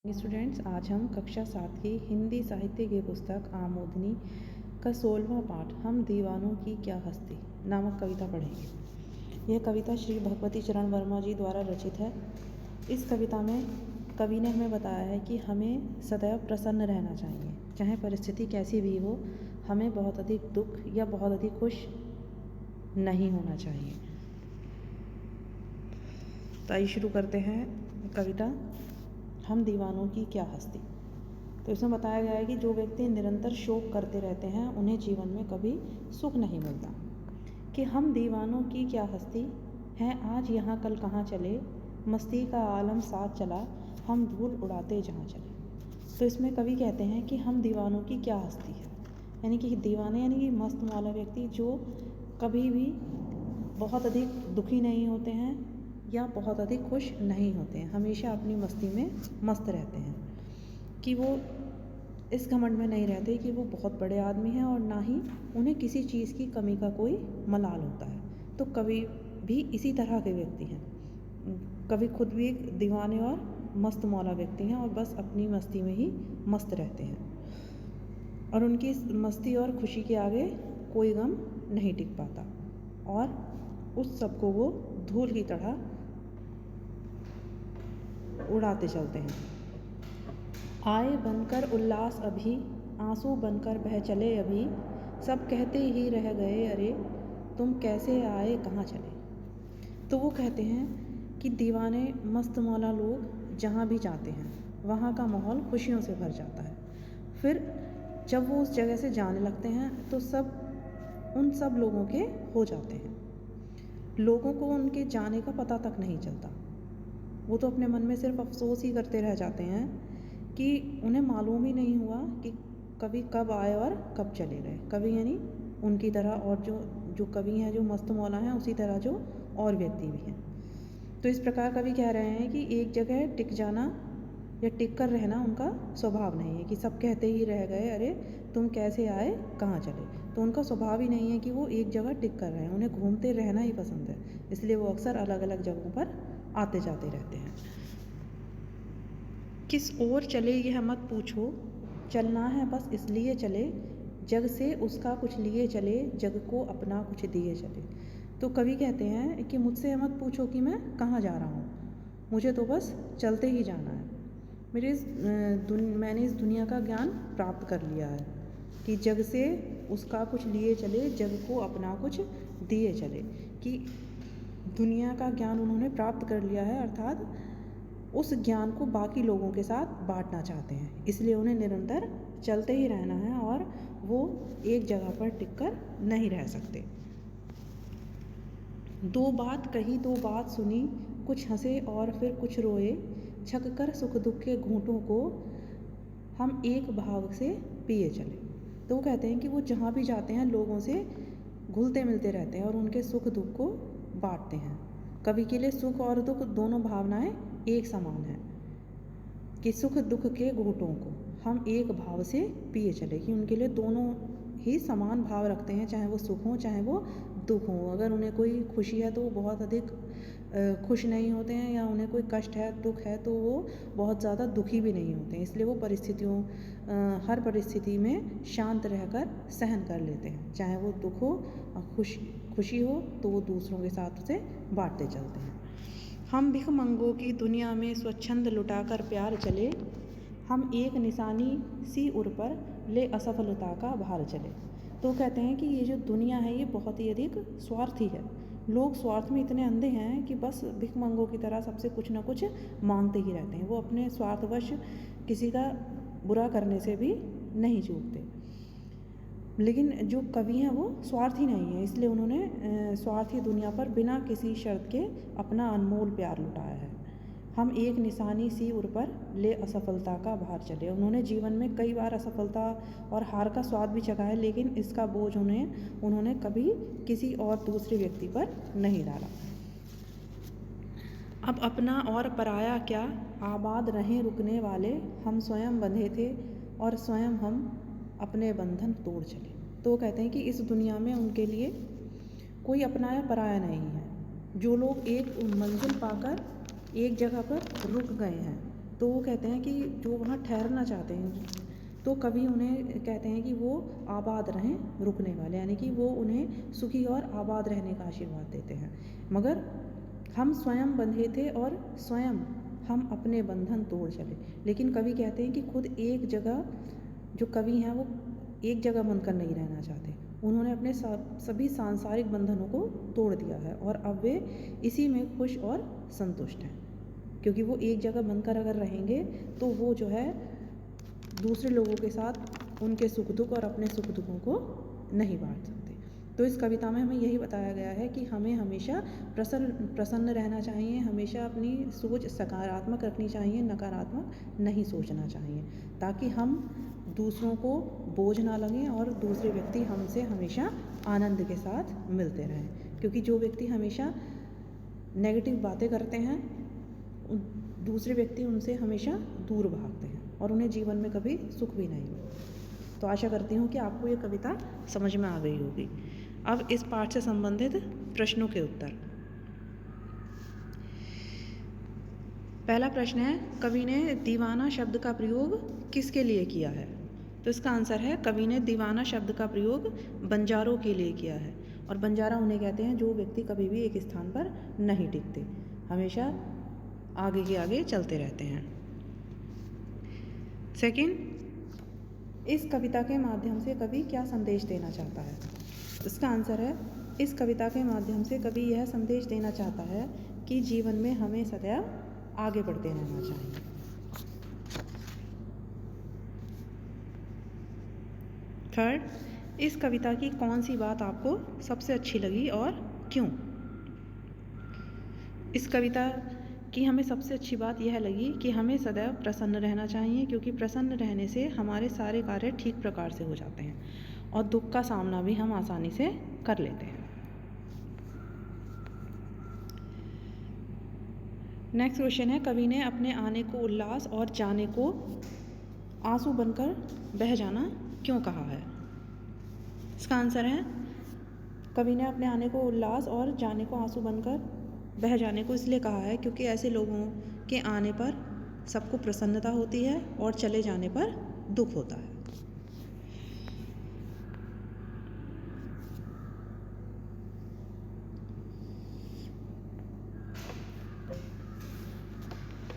Students, आज हम कक्षा 7 की हिंदी साहित्य की पुस्तक आमोदनी का 16वां पाठ हम दीवानों की क्या हस्ती नामक कविता पढ़ेंगे। यह कविता श्री भगवती चरण वर्मा जी द्वारा रचित है। इस कविता में कवि ने हमें बताया है कि हमें सदैव प्रसन्न रहना चाहिए, चाहे परिस्थिति कैसी भी हो। हमें बहुत अधिक दुख या बहुत अधिक खुश नहीं होना चाहिए। तो आइए शुरू करते हैं कविता हम दीवानों की क्या हस्ती। तो इसमें बताया गया है कि जो व्यक्ति निरंतर शोक करते रहते हैं उन्हें जीवन में कभी सुख नहीं मिलता। कि हम दीवानों की क्या हस्ती हैं, आज यहाँ कल कहाँ चले, मस्ती का आलम साथ चला, हम धूल उड़ाते जहाँ चले। तो इसमें कवि कहते हैं कि हम दीवानों की क्या हस्ती है, यानी कि दीवाने यानी कि मस्त मौला व्यक्ति जो कभी भी बहुत अधिक दुखी नहीं होते हैं या बहुत अधिक खुश नहीं होते हैं, हमेशा अपनी मस्ती में मस्त रहते हैं। कि वो इस घमंड में नहीं रहते कि वो बहुत बड़े आदमी हैं और ना ही उन्हें किसी चीज़ की कमी का कोई मलाल होता है। तो कवि भी इसी तरह के व्यक्ति हैं। कवि खुद भी एक दीवाने और मस्त मौला व्यक्ति हैं और बस अपनी मस्ती में ही मस्त रहते हैं और उनकी मस्ती और खुशी के आगे कोई गम नहीं टिक पाता और उस सब को वो धूल की तरह उड़ाते चलते हैं। आए बनकर उल्लास अभी, आंसू बनकर बह चले अभी, सब कहते ही रह गए अरे तुम कैसे आए कहाँ चले। तो वो कहते हैं कि दीवाने मस्त मौला लोग जहाँ भी जाते हैं वहाँ का माहौल खुशियों से भर जाता है। फिर जब वो उस जगह से जाने लगते हैं तो उन सब लोगों के हो जाते हैं। लोगों को उनके जाने का पता तक नहीं चलता। वो तो अपने मन में सिर्फ अफसोस ही करते रह जाते हैं कि उन्हें मालूम ही नहीं हुआ कि कवि कब आए और कब चले गए। कवि यानी उनकी तरह और जो कवि हैं, जो मस्त मौला हैं, उसी तरह जो और व्यक्ति भी हैं। तो इस प्रकार कवि कह रहे हैं कि एक जगह टिक जाना या टिक कर रहना उनका स्वभाव नहीं है। कि सब कहते ही रह गए अरे तुम कैसे आए कहाँ चले। तो उनका स्वभाव ही नहीं है कि वो एक जगह टिक कर रहे हैं, उन्हें घूमते रहना ही पसंद है। इसलिए वो अक्सर अलग अलग जगहों पर आते जाते रहते हैं। किस ओर चले यह मत पूछो, चलना है बस इसलिए चले, जग से उसका कुछ लिए चले, जग को अपना कुछ दिए चले। तो कवि कहते हैं कि मुझसे मत पूछो कि मैं कहाँ जा रहा हूँ, मुझे तो बस चलते ही जाना है। मैंने इस दुनिया का ज्ञान प्राप्त कर लिया है कि जग से उसका कुछ लिए चले, जग को अपना कुछ दिए चले। कि दुनिया का ज्ञान उन्होंने प्राप्त कर लिया है, अर्थात उस ज्ञान को बाकी लोगों के साथ बांटना चाहते हैं। इसलिए उन्हें निरंतर चलते ही रहना है और वो एक जगह पर टिककर नहीं रह सकते। दो बात कही दो बात सुनी, कुछ हंसे और फिर कुछ रोए, छक कर सुख दुख के घूंटों को हम एक भाव से पिए चले। तो वो कहते हैं कि वो जहाँ भी जाते हैं लोगों से घुलते मिलते रहते हैं और उनके सुख दुख को बांटते हैं। कवि के लिए सुख और दुख दोनों भावनाएं एक समान है। कि सुख दुख के घूंटों को हम एक भाव से पिए चले। कि उनके लिए दोनों ही समान भाव रखते हैं, चाहे वो सुख हो चाहे वो दुख हो। अगर उन्हें कोई खुशी है तो वो बहुत अधिक खुश नहीं होते हैं, या उन्हें कोई कष्ट है दुख है तो वो बहुत ज़्यादा दुखी भी नहीं होते हैं। इसलिए वो हर परिस्थिति में शांत रहकर सहन कर लेते हैं। चाहे वो दुख हो और खुशी हो तो वो दूसरों के साथ उसे बांटते चलते हैं। हम भिखमंगों की दुनिया में स्वच्छंद लुटाकर प्यार चले, हम एक निशानी सी उर पर ले असफलता का भार चले। तो कहते हैं कि ये जो दुनिया है ये बहुत ही अधिक स्वार्थी है। लोग स्वार्थ में इतने अंधे हैं कि बस भिखमंगों की तरह सबसे कुछ ना कुछ मांगते ही रहते हैं। वो अपने स्वार्थवश किसी का बुरा करने से भी नहीं चूकते। लेकिन जो कवि हैं वो स्वार्थी नहीं है, इसलिए उन्होंने स्वार्थी दुनिया पर बिना किसी शर्त के अपना अनमोल प्यार लुटाया है। हम एक निशानी सी उर पर ले असफलता का भार चले। उन्होंने जीवन में कई बार असफलता और हार का स्वाद भी चखा है, लेकिन इसका बोझ उन्होंने कभी किसी और दूसरे व्यक्ति पर नहीं डाला। अब अपना और पराया क्या, आबाद रहें रुकने वाले, हम स्वयं बंधे थे और स्वयं हम अपने बंधन तोड़ चले। तो कहते हैं कि इस दुनिया में उनके लिए कोई अपना या पराया नहीं है। जो लोग एक मंजिल पाकर एक जगह पर रुक गए हैं तो वो कहते हैं कि जो वहाँ ठहरना चाहते हैं तो कवि उन्हें कहते हैं कि वो आबाद रहें रुकने वाले, यानी कि वो उन्हें सुखी और आबाद रहने का आशीर्वाद देते हैं। मगर हम स्वयं बंधे थे और स्वयं हम अपने बंधन तोड़ चले। लेकिन कवि कहते हैं कि खुद एक जगह, जो कवि हैं वो एक जगह बंध कर नहीं रहना चाहते, उन्होंने अपने सभी सांसारिक बंधनों को तोड़ दिया है और अब वे इसी में खुश और संतुष्ट हैं। क्योंकि वो एक जगह बनकर अगर रहेंगे तो वो जो है दूसरे लोगों के साथ उनके सुख दुख और अपने सुख दुखों को नहीं बांट सकते। तो इस कविता में हमें यही बताया गया है कि हमें हमेशा प्रसन्न रहना चाहिए, हमेशा अपनी सोच सकारात्मक रखनी चाहिए, नकारात्मक नहीं सोचना चाहिए, ताकि हम दूसरों को बोझ ना लगें और दूसरे व्यक्ति हमसे हमेशा आनंद के साथ मिलते रहें। क्योंकि जो व्यक्ति हमेशा नेगेटिव बातें करते हैं, दूसरे व्यक्ति उनसे हमेशा दूर भागते हैं और उन्हें जीवन में कभी सुख भी नहीं मिलता। तो आशा करती हूँ कि आपको ये कविता समझ में आ गई होगी। अब इस पाठ से संबंधित प्रश्नों के उत्तर। पहला प्रश्न है, कवि ने दीवाना शब्द का प्रयोग किसके लिए किया है? तो इसका आंसर है, कवि ने दीवाना शब्द का प्रयोग बंजारों के लिए किया है। और बंजारा उन्हें कहते हैं जो व्यक्ति कभी भी एक स्थान पर नहीं टिकते, हमेशा आगे के आगे चलते रहते हैं। सेकंड, इस कविता के माध्यम से कवि क्या संदेश देना चाहता है? इसका आंसर है, इस कविता के माध्यम से कवि यह संदेश देना चाहता है कि जीवन में हमें सदैव आगे बढ़ते रहना चाहिए। थर्ड, इस कविता की कौन सी बात आपको सबसे अच्छी लगी और क्यों? इस कविता की हमें सबसे अच्छी बात यह लगी कि हमें सदैव प्रसन्न रहना चाहिए, क्योंकि प्रसन्न रहने से हमारे सारे कार्य ठीक प्रकार से हो जाते हैं और दुख का सामना भी हम आसानी से कर लेते हैं। नेक्स्ट क्वेश्चन है, कवि ने अपने आने को उल्लास और जाने को आंसू बनकर बह जाना क्यों कहा है? इसका आंसर है, कवि ने अपने आने को उल्लास और जाने को आंसू बनकर बह जाने को इसलिए कहा है क्योंकि ऐसे लोगों के आने पर सबको प्रसन्नता होती है और चले जाने पर दुख होता है।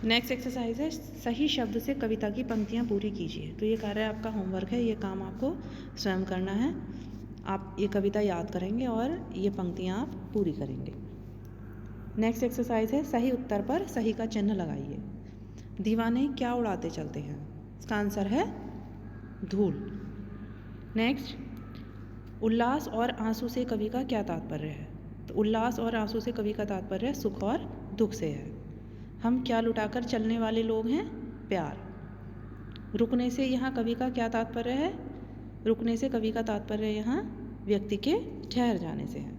नेक्स्ट एक्सरसाइज है, सही शब्द से कविता की पंक्तियाँ पूरी कीजिए। तो ये कार्य आपका होमवर्क है, ये काम आपको स्वयं करना है। आप ये कविता याद करेंगे और ये पंक्तियाँ आप पूरी करेंगे। नेक्स्ट एक्सरसाइज है, सही उत्तर पर सही का चिन्ह लगाइए। दीवाने क्या उड़ाते चलते हैं? इसका आंसर है धूल। नेक्स्ट, उल्लास और आंसू से कवि का क्या तात्पर्य है? तो उल्लास और आंसू से कवि का तात्पर्य सुख और दुख से है। हम क्या लुटाकर चलने वाले लोग हैं? प्यार। रुकने से यहाँ कवि का क्या तात्पर्य है? रुकने से कवि का तात्पर्य यहाँ व्यक्ति के ठहर जाने से है।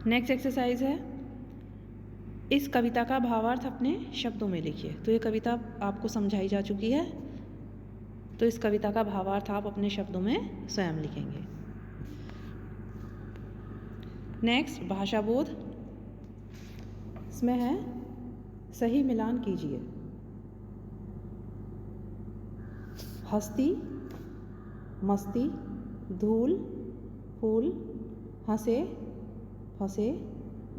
नेक्स्ट एक्सरसाइज है, इस कविता का भावार्थ अपने शब्दों में लिखिए। तो ये कविता आपको समझाई जा चुकी है, तो इस कविता का भावार्थ आप अपने शब्दों में स्वयं लिखेंगे। नेक्स्ट, भाषा बोध। इसमें है, सही मिलान कीजिए। हस्ती, मस्ती, धूल, फूल, हंसे, फंसे,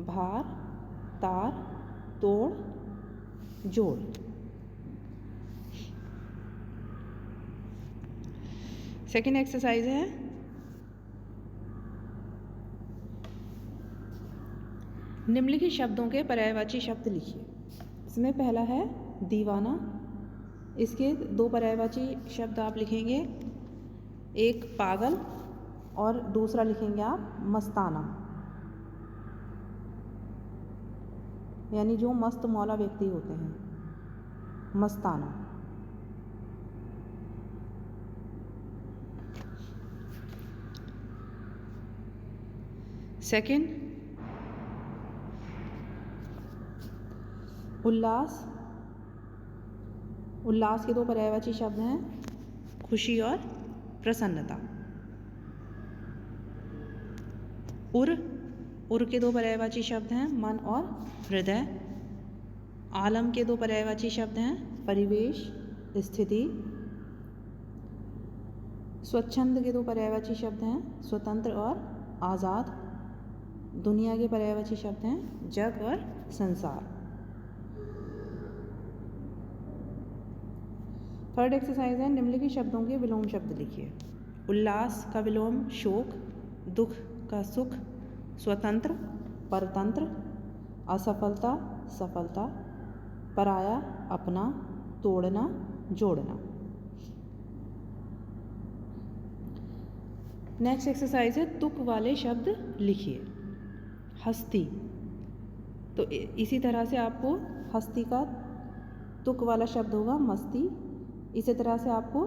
भार, तार, तोड़, जोड़। सेकेंड एक्सरसाइज है, निम्नलिखित शब्दों के पर्यायवाची शब्द लिखिए। इसमें पहला है दीवाना, इसके दो पर्यायवाची शब्द आप लिखेंगे, एक पागल और दूसरा लिखेंगे आप मस्ताना, यानी जो मस्त मौला व्यक्ति होते हैं, मस्ताना। सेकंड, उल्लास। उल्लास के दो पर्यायवाची शब्द हैं, खुशी और प्रसन्नता। उर के दो पर्यायवाची शब्द हैं, मन और हृदय। आलम के दो पर्यायवाची शब्द हैं परिवेश, स्थिति। स्वच्छंद के दो पर्यायवाची शब्द हैं स्वतंत्र और आज़ाद। दुनिया के पर्यायवाची शब्द हैं जग और संसार। थर्ड एक्सरसाइज है निम्नलिखित शब्दों के विलोम शब्द लिखिए। उल्लास का विलोम शोक, दुख का सुख, स्वतंत्र परतंत्र, असफलता सफलता, पराया अपना, तोड़ना जोड़ना। नेक्स्ट एक्सरसाइज है तुक वाले शब्द लिखिए। हस्ती, तो इसी तरह से आपको हस्ती का तुक वाला शब्द होगा मस्ती। इसी तरह से आपको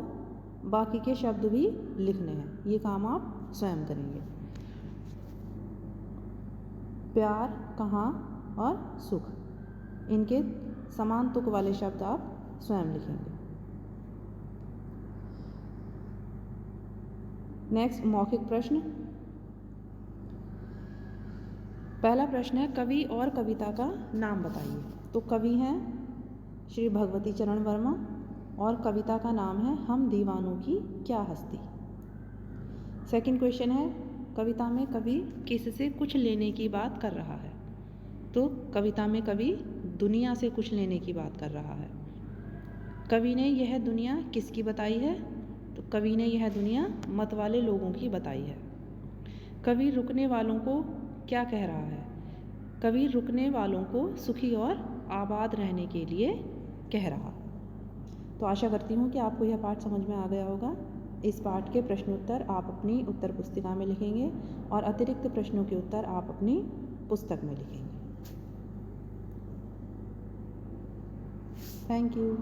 बाकी के शब्द भी लिखने हैं, ये काम आप स्वयं करेंगे। प्यार, कहाँ और सुख, इनके समान तुक वाले शब्द आप स्वयं लिखेंगे। नेक्स्ट मौखिक प्रश्न। पहला प्रश्न है कवि और कविता का नाम बताइए। तो कवि हैं श्री भगवती चरण वर्मा और कविता का नाम है हम दीवानों की क्या हस्ती। सेकंड क्वेश्चन है कविता में कवि किससे कुछ लेने की बात कर रहा है। तो कविता में कवि दुनिया से कुछ लेने की बात कर रहा है। कवि ने यह दुनिया किसकी बताई है। तो कवि ने यह दुनिया मत वाले लोगों की बताई है। कवि रुकने वालों को क्या कह रहा है। कवि रुकने वालों को सुखी और आबाद रहने के लिए कह रहा। तो आशा करती हूँ कि आपको यह पाठ समझ में आ गया होगा। इस पाठ के प्रश्नोत्तर आप अपनी उत्तर पुस्तिका में लिखेंगे और अतिरिक्त प्रश्नों के उत्तर आप अपनी पुस्तक में लिखेंगे। Thank you.